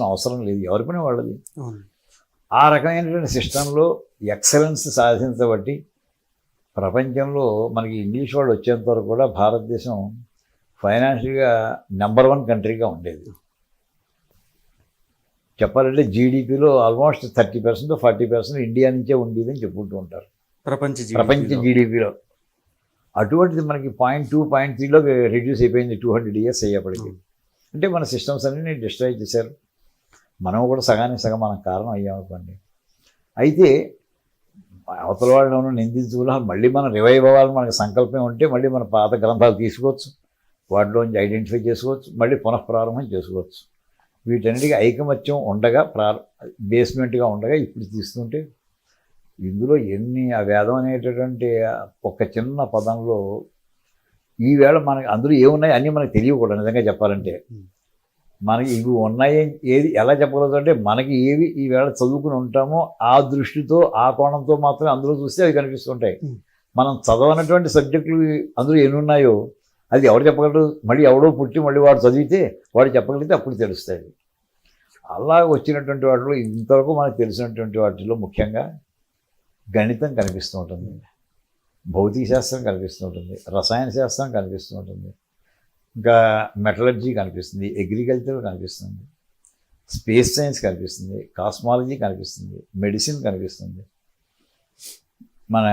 అవసరం లేదు, ఎవరి పని వాళ్ళది. ఆ రకమైనటువంటి సిస్టంలో ఎక్సలెన్స్ సాధించబట్టి ప్రపంచంలో మనకి ఇంగ్లీష్ వాళ్ళు వచ్చేంత వరకు కూడా భారతదేశం ఫైనాన్షియల్గా నెంబర్ 1 కంట్రీగా ఉండేది. చెప్పాలంటే జీడిపిలో ఆల్మోస్ట్ 30% 40% ఇండియా నుంచే ఉండేది అని చెప్పుకుంటూ ఉంటారు ప్రపంచ జీడిపిలో. అటువంటిది మనకి 0.2 0.3లో రిడ్యూస్ అయిపోయింది 200 years అయ్యేప్పటికి. అంటే మన సిస్టమ్స్ అన్నీ డిస్ట్రాయ్ చేశారు. మనం కూడా సగానికి సగం మనం కారణం అయ్యామనుకోండి. అయితే అవతల వాళ్ళను నిందించుకున్నా మళ్ళీ మనం రివైవ్ అవ్వాలని మనకు సంకల్పం ఉంటే మళ్ళీ మన పాత గ్రంథాలు తీసుకోవచ్చు, వాటిలోంచి ఐడెంటిఫై చేసుకోవచ్చు, మళ్ళీ పునఃప్రారంభం చేసుకోవచ్చు. వీటన్నిటికీ ఐకమత్యం ఉండగా బేస్మెంట్గా ఉండగా ఇప్పుడు తీస్తుంటే ఇందులో ఎన్ని ఆ వేదం అనేటటువంటి ఒక చిన్న పదంలో ఈవేళ మనకి అందులో ఏమున్నాయి అన్నీ మనకు తెలియకూడదు. నిజంగా చెప్పాలంటే మనకి ఇవి ఉన్నాయి ఏది ఎలా చెప్పగలదు అంటే మనకి ఏవి ఈవేళ చదువుకుని ఉంటామో ఆ దృష్టితో ఆ కోణంతో మాత్రమే అందులో చూస్తే అవి కనిపిస్తుంటాయి. మనం చదవనటువంటి సబ్జెక్టులు అందులో ఎన్ని ఉన్నాయో అది ఎవరు చెప్పగలరు? మళ్ళీ ఎవడో పుట్టి మళ్ళీ వాడు చదివితే వాడు చెప్పగలిగితే అప్పుడు తెలుస్తాయి. అలా వచ్చినటువంటి వాటిలో ఇంతవరకు మనకు తెలిసినటువంటి వాటిలో ముఖ్యంగా గణితం కనిపిస్తూ ఉంటుంది, భౌతిక శాస్త్రం కనిపిస్తూ ఉంటుంది, రసాయన శాస్త్రం కనిపిస్తూ ఉంటుంది, ఇంకా మెటలర్జీ కనిపిస్తుంది, అగ్రికల్చర్ కనిపిస్తుంది, స్పేస్ సైన్స్ కనిపిస్తుంది, కాస్మాలజీ కనిపిస్తుంది, మెడిసిన్ కనిపిస్తుంది, మన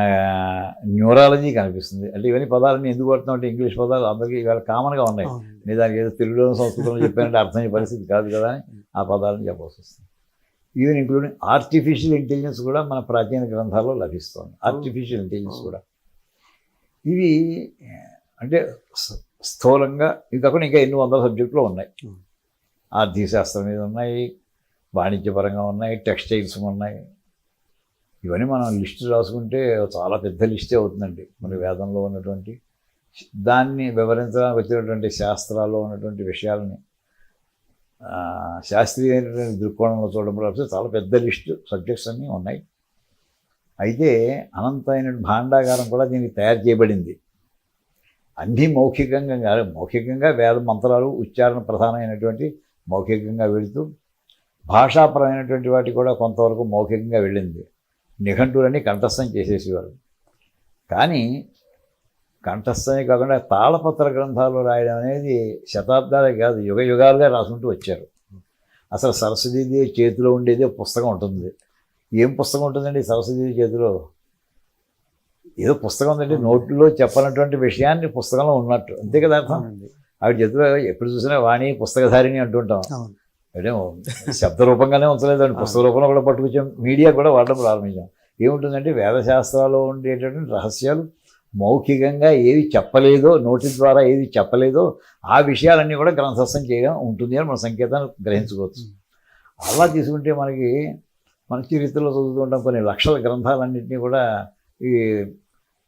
న్యూరాలజీ కనిపిస్తుంది. అంటే ఇవన్నీ పదాలన్నీ ఎందుకు పడుతున్నాం అంటే ఇంగ్లీష్ పదాలు అందరికీ ఇవాళ కామన్గా ఉన్నాయి. నేను దానికి ఏదో తెలుగులో సంస్కృతంలో చెప్పానంటే అర్థమయ్యే పరిస్థితి కాదు కదా అని ఆ పదాలను చెప్పాల్సి వస్తుంది. ఈవెన్ ఇంక్లూడింగ్ ఆర్టిఫిషియల్ ఇంటెలిజెన్స్ కూడా మన ప్రాచీన గ్రంథాల్లో లభిస్తుంది. ఆర్టిఫిషియల్ ఇంటెలిజెన్స్ కూడా ఇవి అంటే స్థూలంగా ఇది కాకుండా ఇంకా ఎన్ని వందల సబ్జెక్టులు ఉన్నాయి. ఆర్థిక శాస్త్రం మీద ఉన్నాయి, వాణిజ్యపరంగా ఉన్నాయి, టెక్స్టైల్స్ ఉన్నాయి. ఇవన్నీ మనం లిస్టు రాసుకుంటే చాలా పెద్ద లిస్టే అవుతుందండి. మన వేదంలో ఉన్నటువంటి దాన్ని వివరించడానికి వచ్చినటువంటి శాస్త్రాల్లో ఉన్నటువంటి విషయాలని శాస్త్రీయమైనటువంటి దృక్కోణంలో చూడడం చాలా పెద్ద లిస్టు సబ్జెక్ట్స్ అన్నీ ఉన్నాయి. అయితే అనంతమైన భాండాగారం కూడా దీనికి తయారు చేయబడింది. అన్నీ మౌఖికంగా కాదు, మౌఖికంగా వేద మంత్రాలు ఉచ్చారణ ప్రధానమైనటువంటి మౌఖికంగా వెళుతూ భాషాపరమైనటువంటి వాటి కూడా కొంతవరకు మౌఖికంగా వెళ్ళింది. నిఘంటువులన్నీ కంఠస్థం చేసేసేవారు. కానీ కంఠస్థమే కాకుండా తాళపత్ర గ్రంథాలు రాయడం అనేది శతాబ్దాలే కాదు యుగ యుగాలుగా రాసుకుంటూ వచ్చారు. అసలు సరస్వతీదేవి చేతిలో ఉండేది పుస్తకం ఉంటుంది. ఏం పుస్తకం ఉంటుందండి సరస్వతీదేవి చేతిలో? ఏదో పుస్తకం ఉందంటే నోట్లో చెప్పనటువంటి విషయాన్ని పుస్తకంలో ఉన్నట్టు, అంతే కదా అర్థం. ఆవిడ చేతిలో ఎప్పుడు చూసినా వాణి పుస్తకధారిణి అంటుంటాం. అంటే శబ్ద రూపంగానే ఉంచలేదండి, పుస్తక రూపంలో కూడా పట్టుకొచ్చాం, మీడియా కూడా వాడడం ప్రారంభించాం. ఏముంటుందంటే వేదశాస్త్రాల్లో ఉండేటటువంటి రహస్యాలు మౌఖికంగా ఏవి చెప్పలేదో, నోటి ద్వారా ఏది చెప్పలేదో ఆ విషయాలన్నీ కూడా గ్రంథస్థం చేయడం ఉంటుంది అని మన సంకేతాన్ని గ్రహించుకోవచ్చు. అలా తీసుకుంటే మనకి మన చరిత్రలో చదువుతుంటాం కొన్ని లక్షల గ్రంథాలన్నింటినీ కూడా ఈ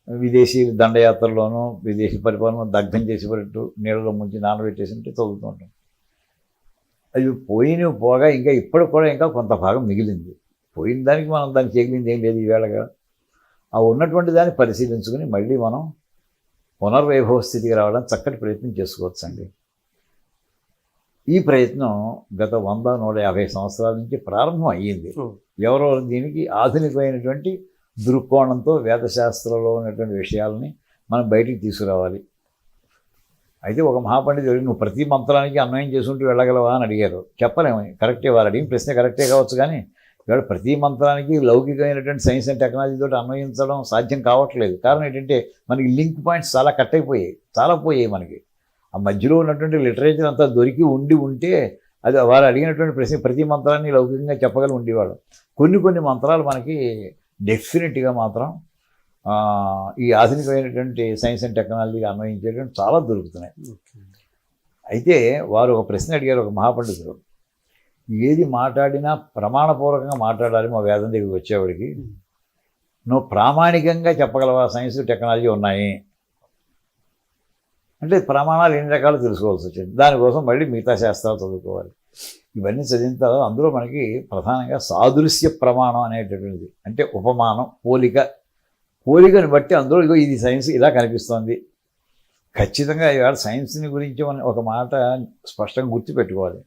విదేశీ దండయాత్రలోనూ విదేశీ పరిపాలన దగ్ధం చేసేటట్టు నీళ్ళలో ముంచి నానబెట్టేసింటే చదువుతూ ఉంటాం. అవి పోగా ఇంకా ఇప్పటికి కూడా ఇంకా కొంత భాగం మిగిలింది. పోయిన దానికి మనం దానికి చేయగలిగింది ఏం లేదు ఈవేళగా. ఆ ఉన్నటువంటి దాన్ని పరిశీలించుకుని మళ్ళీ మనం పునర్వైభవ స్థితికి రావడానికి చక్కటి ప్రయత్నం చేసుకోవచ్చండి. ఈ ప్రయత్నం గత 100-150 సంవత్సరాల నుంచి ప్రారంభం అయ్యింది. ఎవరో దీనికి ఆధునికమైనటువంటి దృక్కోణంతో వేదశాస్త్రంలో ఉన్నటువంటి విషయాలని మనం బయటికి తీసుకురావాలి. అయితే ఒక మహాపండితుడు నువ్వు ప్రతి మంత్రానికి అన్వయం చేసుకుంటూ వెళ్ళగలవా అని అడిగారు. చెప్పలేము, కరెక్టే, వారు అడిగిన ప్రశ్న కరెక్టే కావచ్చు. కానీ ఇవాళ ప్రతి మంత్రానికి లౌకికమైనటువంటి సైన్స్ అండ్ టెక్నాలజీతో అన్వయించడం సాధ్యం కావట్లేదు. కారణం ఏంటంటే మనకి లింక్ పాయింట్స్ చాలా కట్ అయిపోయాయి, చాలా పోయాయి. మనకి ఆ మధ్యలో ఉన్నటువంటి లిటరేచర్ అంతా దొరికి ఉంటే అది వారు అడిగినటువంటి ప్రశ్న ప్రతి మంత్రాన్ని లౌకికంగా చెప్పగలి ఉండేవాడు. కొన్ని మంత్రాలు మనకి డెఫినెట్గా మాత్రం ఈ ఆధునికమైనటువంటి సైన్స్ అండ్ టెక్నాలజీకి అన్వయించేటువంటి చాలా దొరుకుతున్నాయి. అయితే వారు ఒక ప్రశ్న అడిగారు ఒక మహాపండితుడు, ఏది మాట్లాడినా ప్రమాణపూర్వకంగా మాట్లాడాలి మా వేదం దగ్గరికి వచ్చేవాడికి, నువ్వు ప్రామాణికంగా చెప్పగలవా? సైన్స్ టెక్నాలజీ ఉన్నాయి అంటే ప్రమాణాలు ఎన్ని రకాలు తెలుసుకోవాల్సి వచ్చింది. దానికోసం మళ్ళీ మిగతా శాస్త్రాలు చదువుకోవాలి. ఇవన్నీ చదివిన తర్వాత అందులో మనకి ప్రధానంగా సాదృశ్య ప్రమాణం అనేటటువంటిది, అంటే ఉపమానం, పోలికని బట్టి అందులో ఇగో ఇది సైన్స్ ఇలా కనిపిస్తుంది. ఖచ్చితంగా ఇవాళ సైన్స్ని గురించి మనం ఒక మాట స్పష్టంగా గుర్తుపెట్టుకోవాలి.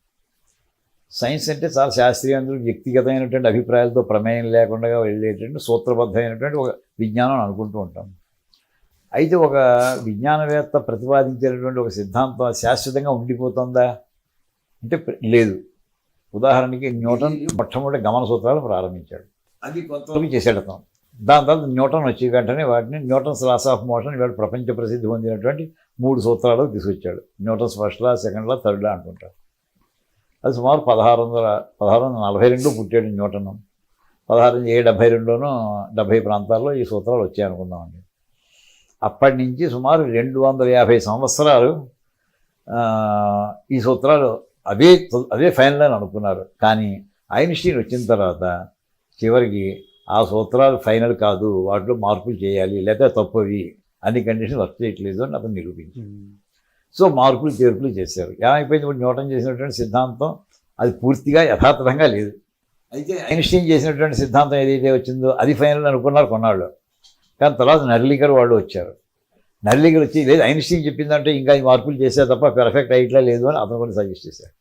సైన్స్ అంటే చాలా శాస్త్రీయంగా వ్యక్తిగతమైనటువంటి అభిప్రాయాలతో ప్రమేయం లేకుండా వెళ్ళేటువంటి సూత్రబద్ధమైనటువంటి ఒక విజ్ఞానం అని అనుకుంటూ ఉంటాం. అయితే ఒక విజ్ఞానవేత్త ప్రతిపాదించేటటువంటి ఒక సిద్ధాంతం శాశ్వతంగా ఉండిపోతుందా అంటే లేదు. ఉదాహరణకి న్యూటన్ మొట్టమొదటి గమన సూత్రాలు ప్రారంభించాడు, అది కొంతవరకు చేసాడు అతను. దాని తర్వాత న్యూటన్ వచ్చి వెంటనే వాటిని న్యూటన్స్ లాస్ ఆఫ్ మోషన్ ఇవాళ ప్రపంచ ప్రసిద్ధి పొందినటువంటి 3 సూత్రాలు తీసుకొచ్చాడు. న్యూటన్స్ ఫస్ట్ లా, సెకండ్ లా, థర్డ్ లా అంటుంటారు. అది సుమారు 1642 పుట్టాడు న్యూటన్. 1672లోనూ 70 ప్రాంతాల్లో ఈ సూత్రాలు వచ్చాయనుకుందామండి. అప్పటి నుంచి సుమారు 250 సంవత్సరాలు ఈ సూత్రాలు అవే ఫైనల్ అని అనుకున్నారు. కానీ ఐన్స్టీన్ వచ్చిన తర్వాత చివరికి ఆ సూత్రాలు ఫైనల్ కాదు, వాటిలో మార్పులు చేయాలి, లేదా తప్పవి, అన్ని కండిషన్స్ వర్క్ చేయట్లేదు అని అతను నిరూపించాడు. సో మార్పులు చేర్పులు చేశారు. ఏమైపోయింది, ఇప్పుడు న్యూటన్ చేసినటువంటి సిద్ధాంతం అది పూర్తిగా యథాతథంగా లేదు. అయితే ఐన్స్టీన్ చేసినటువంటి సిద్ధాంతం ఏదైతే వచ్చిందో అది ఫైనల్ అనుకున్నారు కొన్నాళ్ళు. కానీ తర్వాత నర్లికర్ వాళ్ళు వచ్చారు. నర్లికర్ వచ్చి లేదు ఐన్స్టీన్ చెప్పిందంటే ఇంకా ఈ మార్పులు చేసే తప్ప పెర్ఫెక్ట్ అయ్యట్లా లేదు అని అతను కూడా సజెస్ట్ చేశారు.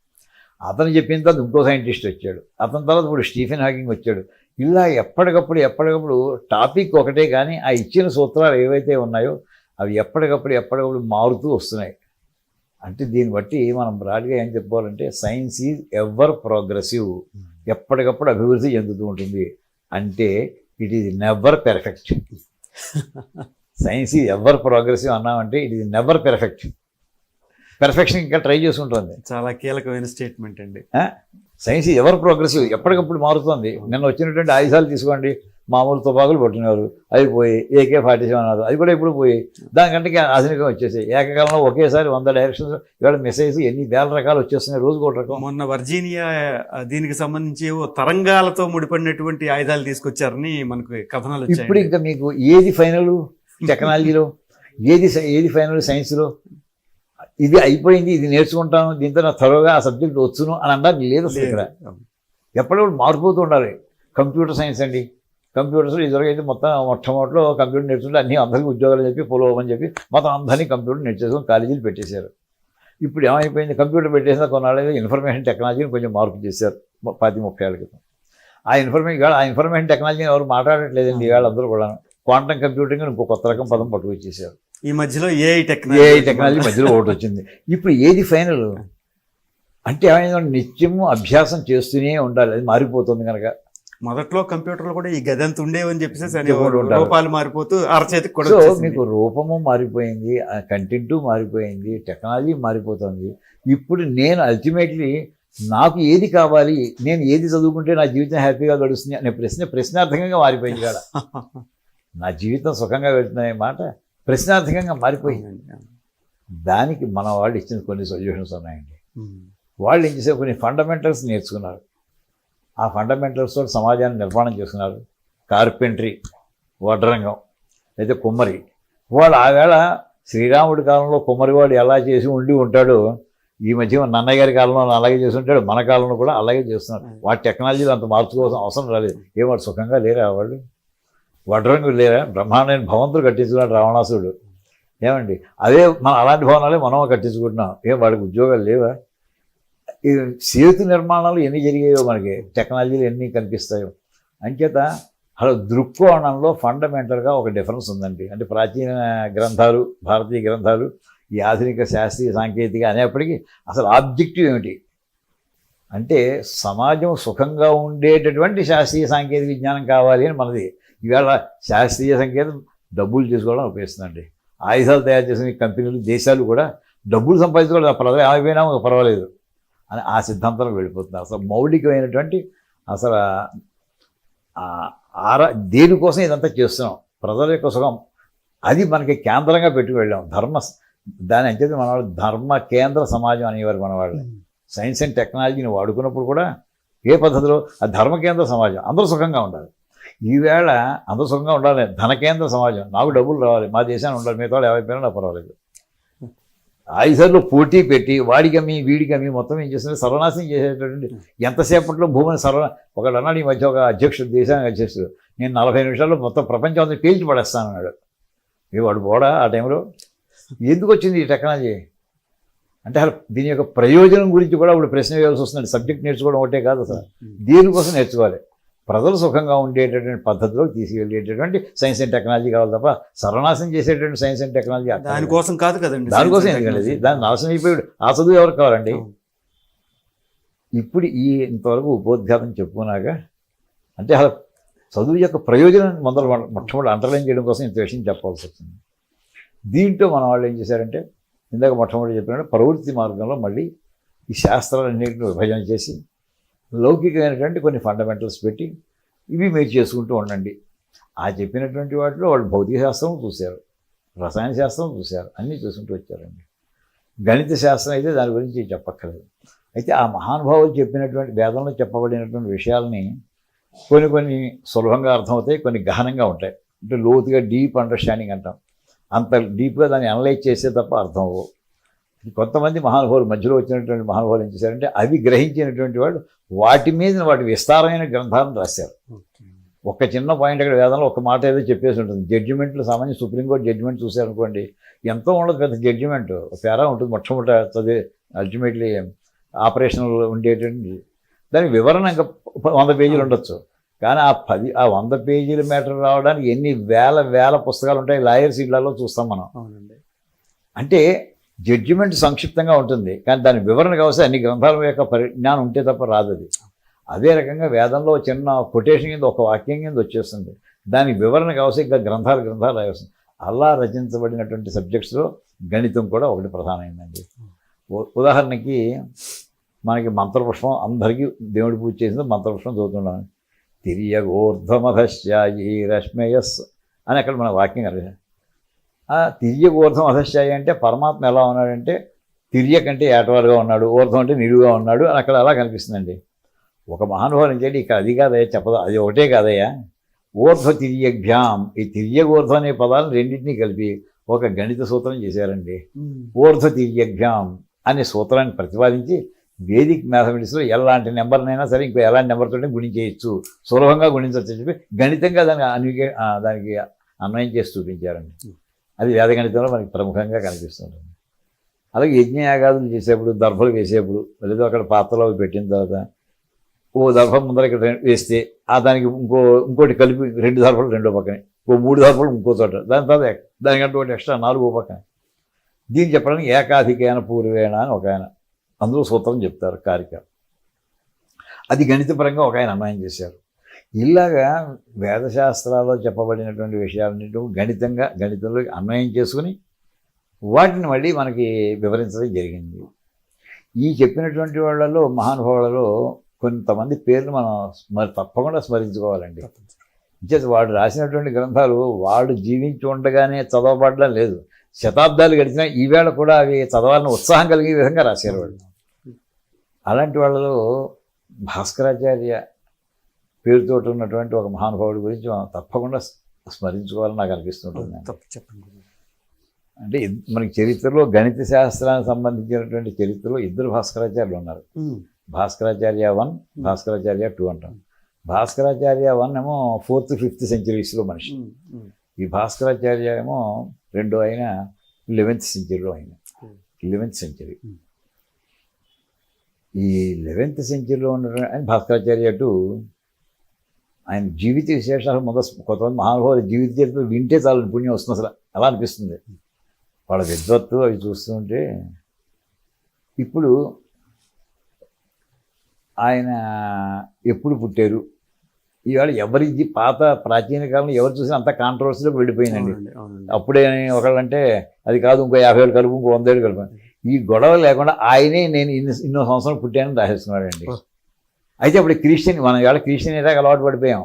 అతను చెప్పిన తర్వాత ఇంకో సైంటిస్ట్ వచ్చాడు. అతని తర్వాత ఇప్పుడు స్టీఫెన్ హాకింగ్ వచ్చాడు. ఇలా ఎప్పటికప్పుడు టాపిక్ ఒకటే, కానీ ఆ ఇచ్చిన సూత్రాలు ఏవైతే ఉన్నాయో అవి ఎప్పటికప్పుడు మారుతూ వస్తున్నాయి. అంటే దీన్ని బట్టి మనం బ్రాడ్గా ఏం చెప్పుకోవాలంటే సైన్స్ ఈజ్ ఎవర్ ప్రోగ్రెసివ్, ఎప్పటికప్పుడు అభివృద్ధి చెందుతూ ఉంటుంది. అంటే it is never perfect. Science is ever progressive అన్నామంటే it is never perfect. Perfection ఇంకా ట్రై చేసుకుంటుంది. చాలా కీలకమైన స్టేట్మెంట్ అండి. సైన్స్ ఈజ్ ఎవర్ ప్రోగ్రెసివ్, ఎప్పటికప్పుడు మారుతుంది. నిన్న వచ్చినటువంటి ఆయుధాలు తీసుకోండి, మామూలు తుపాకులు పట్టినారు, అవి పోయి AK-47 అన్నారు, అది కూడా ఇప్పుడు పోయి దానికంటే ఆధునికం వచ్చేసాయి. ఏకకాలంలో ఒకేసారి 100 డైరెక్షన్స్ ఇవాళ మిసైల్స్ ఎన్ని వేల రకాలు వచ్చేస్తున్నాయి, రోజుకు ఒక రకం. మొన్న వర్జీనియా దీనికి సంబంధించి తరంగాలతో ముడిపడినటువంటి ఆయుధాలు తీసుకొచ్చారని మనకు కథనాలు వచ్చాయి. ఇప్పుడు ఇంకా మీకు ఏది ఫైనల్ టెక్నాలజీలో, ఏది ఫైనల్ సైన్స్లో? ఇది అయిపోయింది, ఇది నేర్చుకుంటాను, దీంతో నా త్వరగా ఆ సబ్జెక్ట్ వచ్చును అని అనడానికి లేదు అసలు. ఇక్కడ ఎప్పటికప్పుడు మారిపోతూ ఉండాలి. కంప్యూటర్ సైన్స్ అండి, కంప్యూటర్స్ ఇదివరకైతే మొట్టమొదటిలో కంప్యూటర్ నేర్చుకుంటే అన్ని అందరికీ ఉద్యోగాలు చెప్పి పొలవమని చెప్పి మొత్తం అందరినీ కంప్యూటర్ నేర్చేసుకొని కాలేజీలు పెట్టేశారు. ఇప్పుడు ఏమైపోయింది, కంప్యూటర్ పెట్టేసిన కొన్నాళ్ళు ఇన్ఫర్మేషన్ టెక్నాలజీని కొంచెం మార్పు చేశారు 30-30 ఏళ్ళ క్రితం. ఆ ఇన్ఫర్మేషన్ టెక్నాలజీని ఎవరు మాట్లాడట్లేదండి. ఇవాళ అందరూ కూడా క్వాంటమ్ కంప్యూటింగ్ ఇంకో కొత్త రకం పదం పట్టుకొచ్చేసారు. ఈ మధ్యలో ఏఐ టెక్నాలజీ మధ్యలో ఒకటి వచ్చింది. ఇప్పుడు ఏది ఫైనల్ అంటే ఏమైనా నిత్యము అభ్యాసం చేస్తూనే ఉండాలి, అది మారిపోతుంది కనుక. మొదట్లో కంప్యూటర్లు కూడా ఈ గదంత ఉండేవని చెప్పేసి రూపాలు మారిపోతూ అరచేతికి కూడా మీకు రూపము మారిపోయింది, కంటెంట్ మారిపోయింది, టెక్నాలజీ మారిపోతుంది. ఇప్పుడు నేను అల్టిమేట్లీ నాకు ఏది కావాలి, నేను ఏది చదువుకుంటే నా జీవితం హ్యాపీగా గడుస్తుంది అనే ప్రశ్నార్థకంగా మారిపోయింది కదా. నా జీవితం సుఖంగా వెళ్తున్నాయి మాట ప్రశ్నార్థకంగా మారిపోయింది. దానికి మన వాళ్ళు ఇచ్చిన కొన్ని సొల్యూషన్స్ ఉన్నాయండి. వాళ్ళు ఏం చేసే కొన్ని ఫండమెంటల్స్ నేర్చుకున్నారు. ఆ ఫండమెంటల్స్ తోటి సమాజాన్ని నిర్మాణం చేస్తున్నారు. కార్పెంటరీ, వడ్రంగం, అయితే కుమ్మరి. వాళ్ళు ఆవేళ శ్రీరాముడి కాలంలో కుమ్మరివాడు ఎలా చేసి ఉండి ఉంటాడో ఈ మధ్య నన్నయ్య గారి కాలంలో అలాగే చేసి ఉంటాడు, మన కాలంలో కూడా అలాగే చేస్తున్నారు. వాటి టెక్నాలజీలో అంత మార్చుకోవాల్సిన అవసరం రాలేదు. ఏవాడు సుఖంగా లేరా వాళ్ళు? వడ్రంగులు లేరా? బ్రహ్మాండమైన భవంతులు కట్టించుకున్నాడు రావణాసురుడు. ఏమండి అదే మన అలాంటి భవనాలే మనం కట్టించుకుంటున్నాం. వాడికి ఉద్యోగాలు లేవా? ఈ సేతు నిర్మాణాలు ఎన్ని జరిగాయో మనకి టెక్నాలజీలు ఎన్ని కనిపిస్తాయో. అంచేత అలా దృక్కోణంలో ఫండమెంటల్గా ఒక డిఫరెన్స్ ఉందండి. అంటే ప్రాచీన గ్రంథాలు, భారతీయ గ్రంథాలు, ఈ ఆధునిక శాస్త్రీయ సాంకేతిక అనేప్పటికీ అసలు ఆబ్జెక్టివ్ ఏమిటి అంటే సమాజం సుఖంగా ఉండేటటువంటి శాస్త్రీయ సాంకేతిక విజ్ఞానం కావాలి అని మనది. ఇవాళ శాస్త్రీయ సంకేతం డబ్బులు చేసుకోవడం ఉపయోగిస్తుందండి. ఆయుధాలు తయారు చేసిన కంపెనీలు, దేశాలు కూడా డబ్బులు సంపాదించుకోవడం, ప్రజలు ఏమైపోయినా పర్వాలేదు అని ఆ సిద్ధాంతంలో వెళ్ళిపోతున్నారు. అసలు మౌలికమైనటువంటి అసలు దేనికోసం ఇదంతా చేస్తున్నాం, ప్రజల యొక్క సుఖం, అది మనకి కేంద్రంగా పెట్టుకు వెళ్ళాం. దాని అంచేది మనవాళ్ళు ధర్మ కేంద్ర సమాజం అనేవారు మనవాళ్ళు. సైన్స్ అండ్ టెక్నాలజీని వాడుకున్నప్పుడు కూడా ఏ పద్ధతిలో ఆ ధర్మ కేంద్ర సమాజం, అందరూ సుఖంగా ఉండాలి. ఈవేళ అందరూ సుఖంగా ఉండాలి, ధన కేంద్ర సమాజం, నాకు డబ్బులు రావాలి, మా దేశాన్ని ఉండాలి, మిగతా వాళ్ళు ఏమైపోయినా నాకు పర్వాలేదు. ఆయుధాల్లో పోటీ పెట్టి వాడికమ్మి వీడికమ్మి మొత్తం ఏం చేస్తున్నారు, సర్వనాశనం చేసేటటువంటి. ఎంతసేపట్లో భూమిని ఒకడు అన్నాడు ఈ మధ్య, ఒక అధ్యక్షుడు, దేశానికి అధ్యక్షుడు, నేను 40 నిమిషాల్లో మొత్తం ప్రపంచం అంతా పీల్చి పడేస్తానన్నాడు. వాడు పోడా ఆ టైంలో? ఎందుకు వచ్చింది ఈ టెక్నాలజీ? అంటే అసలు దీని యొక్క ప్రయోజనం గురించి కూడా ఇప్పుడు ప్రశ్న వేయాల్సి వస్తుంది. సబ్జెక్ట్ నేర్చుకోవడం ఒకటే కాదు అసలు, దీనికోసం నేర్చుకోవాలి. ప్రజలు సుఖంగా ఉండేటటువంటి పద్ధతిలో తీసుకెళ్ళేటటువంటి సైన్స్ అండ్ టెక్నాలజీ కావాలి తప్ప సర్వనాశనం చేసేటువంటి సైన్స్ అండ్ టెక్నాలజీ దానికోసం కాదు కదండి. దానికోసం ఎందుకండి అది, దాన్ని నాశనం అయిపోయాడు. ఆ చదువు ఎవరు కావాలండి? ఇప్పుడు ఇంతవరకు ఉపోద్ఘాతం చెప్పుకున్నాక అంటే అసలు చదువు యొక్క ప్రయోజనం మొట్టమొదటి అండర్లైన్ చేయడం కోసం ఇంత విషయం చెప్పాల్సి వస్తుంది. దీంట్లో మన వాళ్ళు ఏం చేశారంటే, ఇందాక మొట్టమొదటి చెప్పినట్టు ప్రవృత్తి మార్గంలో మళ్ళీ ఈ శాస్త్రాలన్నింటినీ విభజన చేసి లౌకికమైనటువంటి కొన్ని ఫండమెంటల్స్ పెట్టి ఇవి మీరు చేసుకుంటూ ఉండండి. ఆ చెప్పినటువంటి వాటిలో వాళ్ళు భౌతిక శాస్త్రం చూశారు, రసాయన శాస్త్రం చూశారు, అన్నీ చూసుకుంటూ వచ్చారండి. గణిత శాస్త్రం అయితే దాని గురించి చెప్పక్కర్లేదు. అయితే ఆ మహానుభావులు చెప్పినటువంటి వేదంలో చెప్పబడినటువంటి విషయాలని కొన్ని సులభంగా అర్థమవుతాయి, కొన్ని గహనంగా ఉంటాయి. అంటే లోతుగా డీప్ అండర్స్టాండింగ్ అంటాం, అంత డీప్గా దాన్ని అనలైజ్ చేసే తప్ప అర్థం అవ్వవు. కొంతమంది మహానుభావులు మధ్యలో వచ్చినటువంటి మహానుభావులు ఏం చేశారంటే అవి గ్రహించినటువంటి వాళ్ళు వాటి మీద వాటి విస్తారమైన గ్రంథాలను రాశారు. ఒక చిన్న పాయింట్ అక్కడ వేదంలో ఒక మాట ఏదో చెప్పేసి ఉంటుంది. జడ్జిమెంట్లు సామాన్య సుప్రీంకోర్టు జడ్జిమెంట్ చూశారనుకోండి, ఎంతో ఉండదు పెద్ద జడ్జిమెంట్, ఒక పేరా ఉంటుంది మొట్టమొదట చదివి అల్టిమేట్లీ ఆపరేషనల్ ఉండేటువంటి దాని వివరణ ఇంకా 100 పేజీలు ఉండొచ్చు. కానీ ఆ 100 పేజీల మ్యాటర్ రావడానికి ఎన్ని వేల పుస్తకాలు ఉంటాయి లాయర్స్ ఇళ్లలో చూస్తాం మనం. అంటే జడ్జిమెంట్ సంక్షిప్తంగా ఉంటుంది, కానీ దాని వివరణ కావస్తే అన్ని గ్రంథాల యొక్క పరిజ్ఞానం ఉంటే తప్ప రాదు అది. అదే రకంగా వేదంలో చిన్న కొటేషన్ కింద ఒక వాక్యం కింద వచ్చేస్తుంది, దాని వివరణ కావస్తే ఇంకా గ్రంథాలు రాయవస్తుంది. అలా రచించబడినటువంటి సబ్జెక్ట్స్లో గణితం కూడా ఒకటి ప్రధానమైందండి. ఉదాహరణకి మనకి మంత్రపుష్పం అందరికీ దేవుడి పూజ చేసింది మంత్రపుష్పం చదువుతున్నాను. తిరియగోర్ధ్వమధశ్చాయి రశ్మయస్ అని అక్కడ మన వాక్యం కలిగింది. ఆ తిరియగోర్ధ్వం అధశ్చాయి అంటే పరమాత్మ ఎలా ఉన్నాడంటే తిరియ కంటే ఏటవారుగా ఉన్నాడు, ఊర్ధ్వం అంటే నిలువుగా ఉన్నాడు అని అక్కడ అలా కనిపిస్తుందండి. ఒక మహానుభావుని చేయండి ఇక్కడ అది కాదయ్యా చెప్పదు, అది ఒకటే కాదయ్యా, ఊర్ధ్వ తిరియభ్యాం, ఈ తిరియగోర్ధ్వం అనే పదాలను రెండింటినీ కలిపి ఒక గణిత సూత్రం చేశారండి. ఊర్ధ్వ తిరియభ్యాం అనే సూత్రాన్ని ప్రతిపాదించి వేదిక్ మ్యాథమెటిక్స్లో ఎలాంటి నెంబర్నైనా సరే ఇంకో ఎలాంటి నెంబర్తోనే గుణించేయచ్చు, సులభంగా గుణించవచ్చు చెప్పి గణితంగా దానికి అన్వయం చేసి చూపించారండి. అది వేద గణితంలో మనకి ప్రముఖంగా కనిపిస్తుంటుంది. అలాగే యజ్ఞయాగాదులు చేసేప్పుడు దర్భలు వేసేప్పుడు లేదా అక్కడ పాత్రలో పెట్టిన తర్వాత ఓ దర్భం ముందర ఇక్కడ వేస్తే దానికి ఇంకోటి కలిపి 2 దర్భలు రెండో పక్కనే, 3 దర్భలు ఇంకో చోట, దాని తర్వాత దానికంటే ఒకటి ఎక్స్ట్రా 4 పక్కన. దీన్ని చెప్పడానికి ఏకాధికైన పూర్వేణ అని ఒక ఆయన అందులో సూత్రం చెప్తారు కారిక, అది గణితపరంగా ఒక ఆయన అన్వయం చేశారు. ఇలాగా వేదశాస్త్రాల్లో చెప్పబడినటువంటి విషయాలన్నింటి గణితంలోకి అన్వయం చేసుకుని వాటిని మళ్ళీ మనకి వివరించడం జరిగింది. ఈ చెప్పినటువంటి వాళ్ళలో మహానుభావులలో కొంతమంది పేర్లు మనం తప్పకుండా స్మరించుకోవాలండి. వాడు రాసినటువంటి గ్రంథాలు వాడు జీవించి ఉండగానే చదవబడడం లేదు, శతాబ్దాలు గడిచినా ఈవేళ కూడా అవి చదవాలని ఉత్సాహం కలిగే విధంగా రాశారు వాళ్ళు. అలాంటి వాళ్ళలో భాస్కరాచార్య పేరుతో ఉన్నటువంటి ఒక మహానుభావుడి గురించి మనం తప్పకుండా స్మరించుకోవాలని నాకు అనిపిస్తుంటుంది. అంటే మనకి చరిత్రలో గణిత శాస్త్రానికి సంబంధించినటువంటి చరిత్రలో 2 భాస్కరాచార్యులు ఉన్నారు. భాస్కరాచార్య 1, భాస్కరాచార్య 2 అంటాం. భాస్కరాచార్య 1 ఏమో 4th 5th సెంచరీస్లో మనిషి, ఈ భాస్కరాచార్య ఏమో రెండో ఆయన 11th సెంచరీలో ఆయన 11th సెంచరీ. ఈ 11th సెంచరీలో ఉన్న ఆయన భాస్కరాచార్య 2 ఆయన జీవిత విశేషాలు కొంతమంది మహానుభావుల జీవిత చరిత్ర వింటే చాలా పుణ్యం వస్తుంది, అసలు అలా అనిపిస్తుంది. వాళ్ళ విద్వత్తు అవి చూస్తుంటే ఇప్పుడు ఆయన ఎప్పుడు పుట్టారు, ఇవాళ ఎవరి పాత ప్రాచీన కాలంలో ఎవరు చూసినా అంత కాంట్రవర్సీలోకి వెళ్ళిపోయిందండి. అప్పుడే ఒకళ్ళంటే అది కాదు ఇంకో 50 ఏళ్ళు కలుపు, ఇంకో 100 ఏళ్ళు కలుపు, ఈ గొడవ లేకుండా ఆయనే నేను ఇన్నో సంవత్సరం పుట్టానని రాసేస్తున్నాడండి. అయితే అప్పుడు మనం ఇవాళ క్రిస్టియన్ ఏరియాకి అలవాటు పడిపోయాం,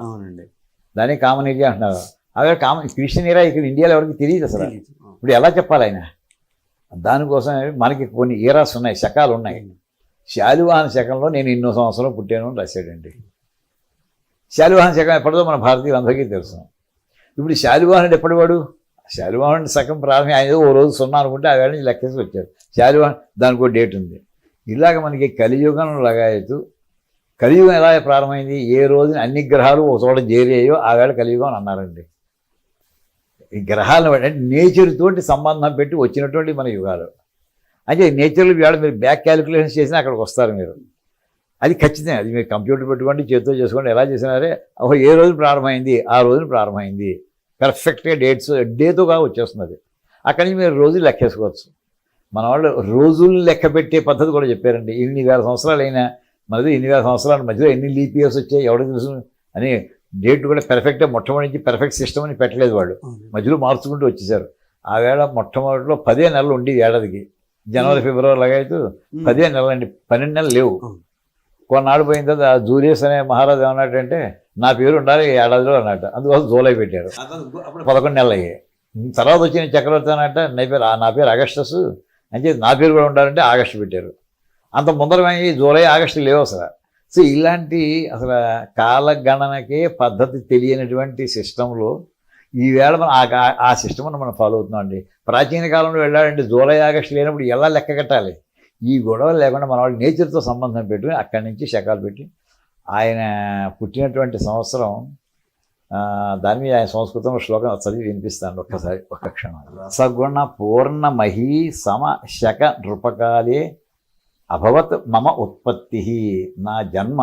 దాన్ని కామన్ ఏరియా అంటున్నారు. అదే క్రిస్టియన్ ఏరియా ఇక్కడ ఇండియాలో ఎవరికి తెలియదు అసలు. ఇప్పుడు ఎలా చెప్పాలి ఆయన? దానికోసం మనకి కొన్ని ఏరాస్ ఉన్నాయి, శకాలు ఉన్నాయి. శాలివాహన శకంలో నేను ఇన్నో సంవత్సరం పుట్టాను అని రాశాడండి. శాలివాహన శకం ఎప్పటిదో మన భారతీయులందరికీ తెలుసు. ఇప్పుడు శాలివాహనుడు ఎప్పటివాడు? శాలివాహనుడు శకం ప్రారంభం ఆయన ఓ రోజు 0 అనుకుంటే ఆ వేళ నుంచి లెక్కేసి వచ్చారు. శాలివాహన్ దానికి ఒక డేట్ ఉంది. ఇలాగ మనకి కలియుగం లగాయతు. కలియుగం ఎలా ప్రారంభమైంది? ఏ రోజున అన్ని గ్రహాలు ఒక చోట చేరాయో ఆ వేళ కలియుగం అని అన్నారండి. ఈ గ్రహాలను బట్టి నేచర్ తోటి సంబంధం పెట్టి వచ్చినటువంటి మన యుగాలు. అంటే నేచర్లో ఇవాళ మీరు బ్యాక్ క్యాలిక్యులేషన్స్ చేసినా అక్కడికి వస్తారు మీరు. అది ఖచ్చితంగా, అది మీరు కంప్యూటర్ పెట్టుకోండి, చేతితో చేసుకోండి, ఎలా చేసినారే ఓహో ఏ రోజు ప్రారంభమైంది ఆ రోజున ప్రారంభమైంది పర్ఫెక్ట్గా డేతోగా వచ్చేస్తుంది. అక్కడి నుంచి మీరు రోజులు లెక్కేసుకోవచ్చు. మన వాళ్ళు రోజులు లెక్క పెట్టే పద్ధతి కూడా చెప్పారండి. ఇన్ని వేల సంవత్సరాలు అయినా మనది ఇన్ని వేల సంవత్సరాల మధ్యలో ఎన్ని లీప్ ఇయర్స్ వచ్చాయి ఎవరికి తెలుసు అని డేట్ కూడా పెర్ఫెక్ట్గా మొట్టమొదటి నుంచి పెర్ఫెక్ట్ సిస్టమ్ అని పెట్టలేదు వాళ్ళు, మధ్యలో మార్చుకుంటూ వచ్చేసారు. ఆ వేళ మొట్టమొదటిలో 10 నెలలు ఉండేది ఏడాదికి. జనవరి ఫిబ్రవరి లాగా అయితే 10 నెలలు అండి, 12 నెలలు లేవు. కొన్నాళ్ళు పోయిన తర్వాత జూలియస్ అనే మహారాజు ఏమన్నాడంటే నా పేరు ఉండాలి ఏడాదిలో అన్నట్టు, అందుకోసం జూలై పెట్టారు. అప్పుడు 11 నెలలు అయ్యాయి. తర్వాత వచ్చిన చక్రవర్తి అన్నట్ట నా పేరు ఆగస్టస్ అంటే నా పేరు కూడా ఉండాలంటే ఆగస్టు పెట్టారు. అంత ముందరమై జూలై ఆగస్టు లేవు అసలు. సో ఇలాంటి అసలు కాలగణనకే పద్ధతి తెలియనటువంటి సిస్టంలో ఈవేళ మనం ఆ సిస్టమ్ను మనం ఫాలో అవుతున్నాం అండి. ప్రాచీన కాలంలో వెళ్ళాలంటే జూలై ఆగస్టు లేనప్పుడు ఎలా లెక్క కట్టాలి, ఈ గొడవలు లేకుండా మన వాళ్ళు నేచర్తో సంబంధం పెట్టుకుని అక్కడి నుంచి శకాలు పెట్టి ఆయన పుట్టినటువంటి సంవత్సరం దాని మీద ఆయన సంస్కృతంలో శ్లోకం చదివి వినిపిస్తాను ఒక్కసారి, ఒక్క క్షణం. రసగుణ పూర్ణ మహీ సమ శక నృపకాలే అభవత్ మమ ఉత్పత్తి. నా జన్మ